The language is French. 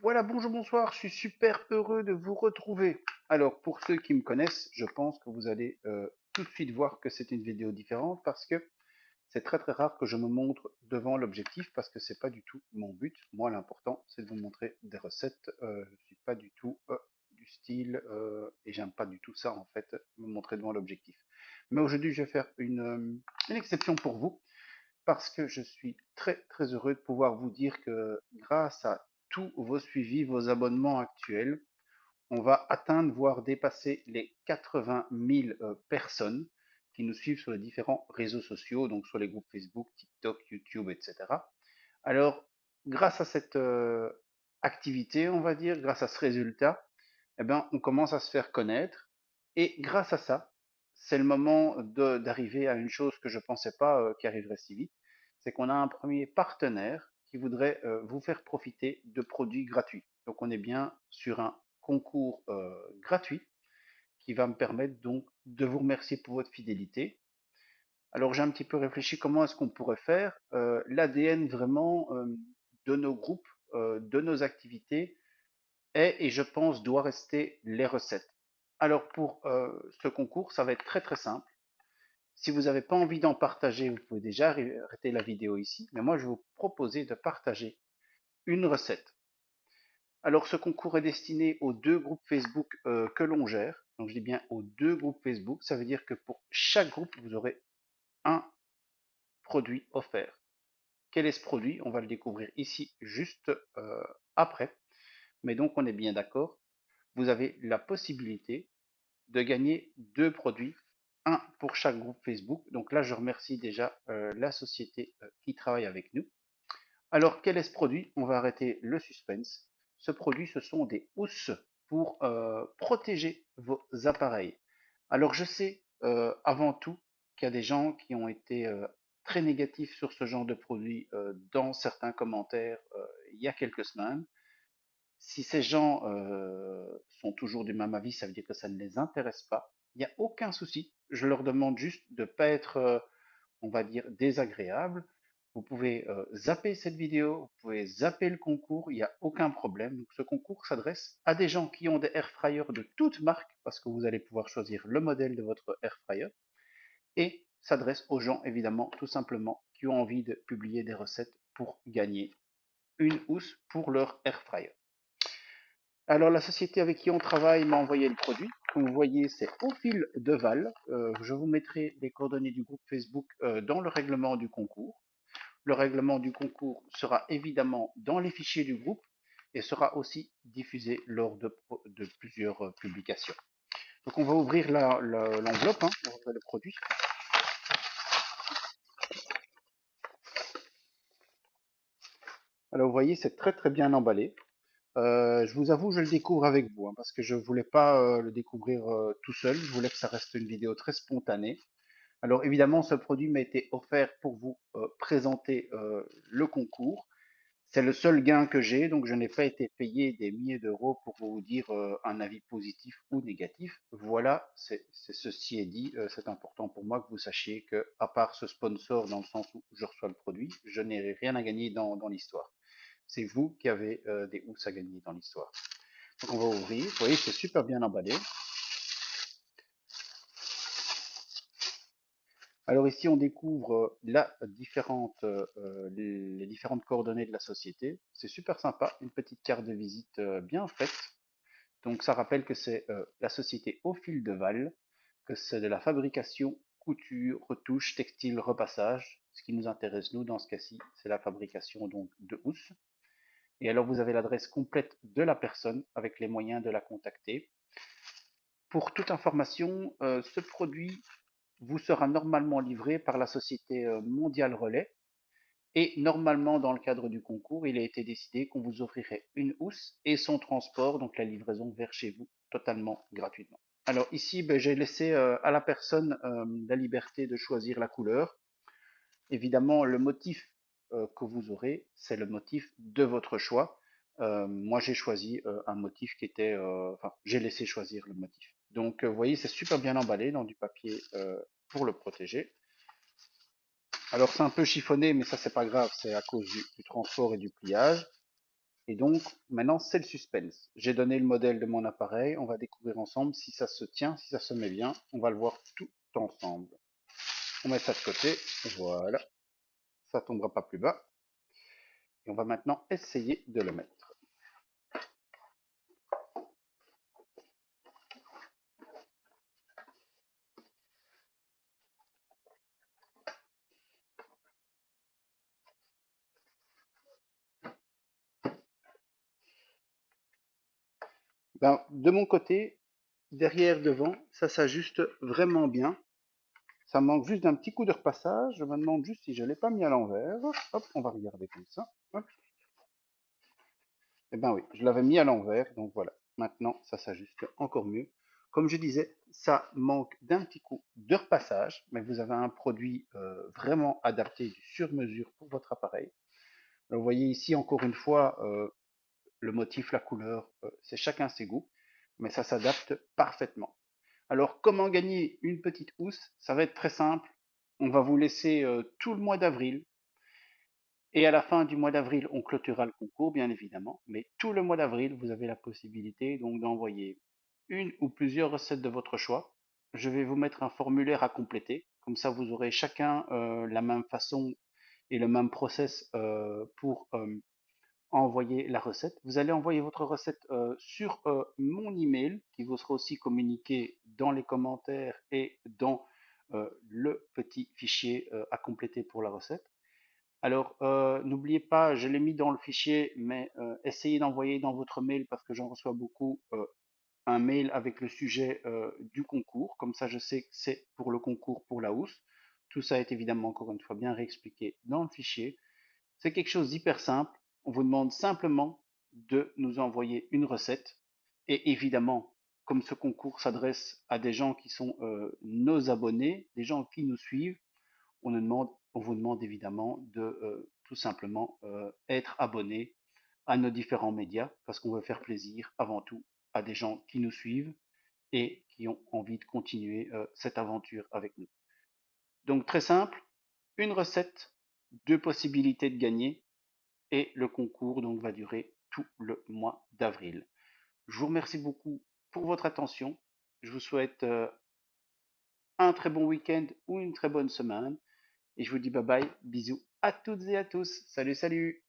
Voilà, bonjour, bonsoir, je suis super heureux de vous retrouver. Alors, pour ceux qui me connaissent, je pense que vous allez tout de suite voir que c'est une vidéo différente parce que c'est très très rare que je me montre devant l'objectif parce que c'est pas du tout mon but. Moi, l'important, c'est de vous montrer des recettes. Je suis pas du tout du style et j'aime pas du tout ça en fait, me montrer devant l'objectif. Mais aujourd'hui, je vais faire une exception pour vous parce que je suis très très heureux de pouvoir vous dire que grâce à tous vos suivis, vos abonnements actuels, on va atteindre, voire dépasser les 80 000 personnes qui nous suivent sur les différents réseaux sociaux, donc sur les groupes Facebook, TikTok, YouTube, etc. Alors, grâce à cette activité, on va dire, grâce à ce résultat, eh ben, on commence à se faire connaître. Et grâce à ça, c'est le moment d'arriver à une chose que je ne pensais pas qui arriverait si vite. C'est qu'on a un premier partenaire qui voudrait vous faire profiter de produits gratuits. Donc on est bien sur un concours gratuit qui va me permettre donc de vous remercier pour votre fidélité. Alors j'ai un petit peu réfléchi comment est-ce qu'on pourrait faire. L'ADN vraiment de nos groupes, de nos activités, est et je pense doit rester les recettes. Alors pour ce concours, ça va être très très simple. Si vous n'avez pas envie d'en partager, vous pouvez déjà arrêter la vidéo ici, mais moi je vais vous proposer de partager une recette. Alors ce concours est destiné aux deux groupes Facebook que l'on gère. Donc je dis bien aux deux groupes Facebook, ça veut dire que pour chaque groupe, vous aurez un produit offert. Quel est ce produit? On va le découvrir ici juste après. Mais donc on est bien d'accord, vous avez la possibilité de gagner deux produits, un pour chaque groupe Facebook. Donc là, je remercie déjà la société qui travaille avec nous. Alors, quel est ce produit? On va arrêter le suspense. Ce produit, ce sont des housses pour protéger vos appareils. Alors, je sais avant tout qu'il y a des gens qui ont été très négatifs sur ce genre de produit dans certains commentaires il y a quelques semaines. Si ces gens sont toujours du même avis, ça veut dire que ça ne les intéresse pas. Il n'y a aucun souci. Je leur demande juste de ne pas être, on va dire, désagréable. Vous pouvez zapper cette vidéo, vous pouvez zapper le concours, il n'y a aucun problème. Donc, ce concours s'adresse à des gens qui ont des air fryers de toute marque, parce que vous allez pouvoir choisir le modèle de votre air fryer, et s'adresse aux gens, évidemment, tout simplement, qui ont envie de publier des recettes pour gagner une housse pour leur air fryer. Alors, la société avec qui on travaille m'a envoyé le produit. Comme vous voyez, c'est Au fil de Val. Je vous mettrai les coordonnées du groupe Facebook dans le règlement du concours. Le règlement du concours sera évidemment dans les fichiers du groupe et sera aussi diffusé lors de plusieurs publications. Donc, on va ouvrir l'enveloppe, hein, on va ouvrir le produit. Alors, vous voyez, c'est très très bien emballé. Je vous avoue, je le découvre avec vous, hein, parce que je voulais pas le découvrir tout seul. Je voulais que ça reste une vidéo très spontanée. Alors évidemment, ce produit m'a été offert pour vous présenter le concours. C'est le seul gain que j'ai, donc je n'ai pas été payé des milliers d'euros pour vous dire un avis positif ou négatif. Voilà, ceci est dit, c'est important pour moi que vous sachiez que, à part ce sponsor dans le sens où je reçois le produit, je n'ai rien à gagner dans l'histoire. C'est vous qui avez des housses à gagner dans l'histoire. Donc on va ouvrir, vous voyez, c'est super bien emballé. Alors ici, on découvre les différentes coordonnées de la société. C'est super sympa, une petite carte de visite bien faite. Donc ça rappelle que c'est la société Au fil de Val, que c'est de la fabrication, couture, retouche, textile, repassage. Ce qui nous intéresse, nous, dans ce cas-ci, c'est la fabrication donc de housses. Et alors vous avez l'adresse complète de la personne avec les moyens de la contacter. Pour toute information, ce produit vous sera normalement livré par la société Mondial Relais. Et normalement, dans le cadre du concours, il a été décidé qu'on vous offrirait une housse et son transport, donc la livraison vers chez vous, totalement gratuitement. Alors ici, ben, j'ai laissé à la personne la liberté de choisir la couleur. Évidemment, le motif que vous aurez, c'est le motif de votre choix. Moi, j'ai choisi un motif qui était, enfin, j'ai laissé choisir le motif. Donc, vous voyez, c'est super bien emballé dans du papier pour le protéger. Alors, c'est un peu chiffonné, mais ça, c'est pas grave, c'est à cause du transport et du pliage. Et donc, maintenant, c'est le suspense. J'ai donné le modèle de mon appareil. On va découvrir ensemble si ça se tient, si ça se met bien. On va le voir tout ensemble. On met ça de côté. Voilà. Ça tombera pas plus bas. Et on va maintenant essayer de le mettre. Ben, de mon côté, derrière, devant, ça s'ajuste vraiment bien. Ça manque juste d'un petit coup de repassage. Je me demande juste si je ne l'ai pas mis à l'envers. Hop, on va regarder comme ça. Hop. Eh ben oui, je l'avais mis à l'envers, donc voilà. Maintenant, ça s'ajuste encore mieux. Comme je disais, ça manque d'un petit coup de repassage, mais vous avez un produit vraiment adapté du sur-mesure pour votre appareil. Vous voyez ici encore une fois le motif, la couleur, c'est chacun ses goûts, mais ça s'adapte parfaitement. Alors, comment gagner une petite housse? Ça va être très simple. On va vous laisser tout le mois d'avril. Et à la fin du mois d'avril, on clôturera le concours, bien évidemment. Mais tout le mois d'avril, vous avez la possibilité donc d'envoyer une ou plusieurs recettes de votre choix. Je vais vous mettre un formulaire à compléter. Comme ça, vous aurez chacun la même façon et le même process pour envoyer la recette. Vous allez envoyer votre recette sur mon email qui vous sera aussi communiqué dans les commentaires et dans le petit fichier à compléter pour la recette. Alors, n'oubliez pas, je l'ai mis dans le fichier, mais essayez d'envoyer dans votre mail parce que j'en reçois beaucoup un mail avec le sujet du concours. Comme ça, je sais que c'est pour le concours pour la housse. Tout ça est évidemment encore une fois bien réexpliqué dans le fichier. C'est quelque chose d'hyper simple. On vous demande simplement de nous envoyer une recette. Et évidemment, comme ce concours s'adresse à des gens qui sont nos abonnés, des gens qui nous suivent, on vous demande évidemment de tout simplement être abonné à nos différents médias parce qu'on veut faire plaisir avant tout à des gens qui nous suivent et qui ont envie de continuer cette aventure avec nous. Donc très simple, une recette, deux possibilités de gagner et le concours donc va durer tout le mois d'avril. Je vous remercie beaucoup pour votre attention. Je vous souhaite un très bon week-end ou une très bonne semaine. Et je vous dis bye bye, bisous à toutes et à tous. Salut, salut!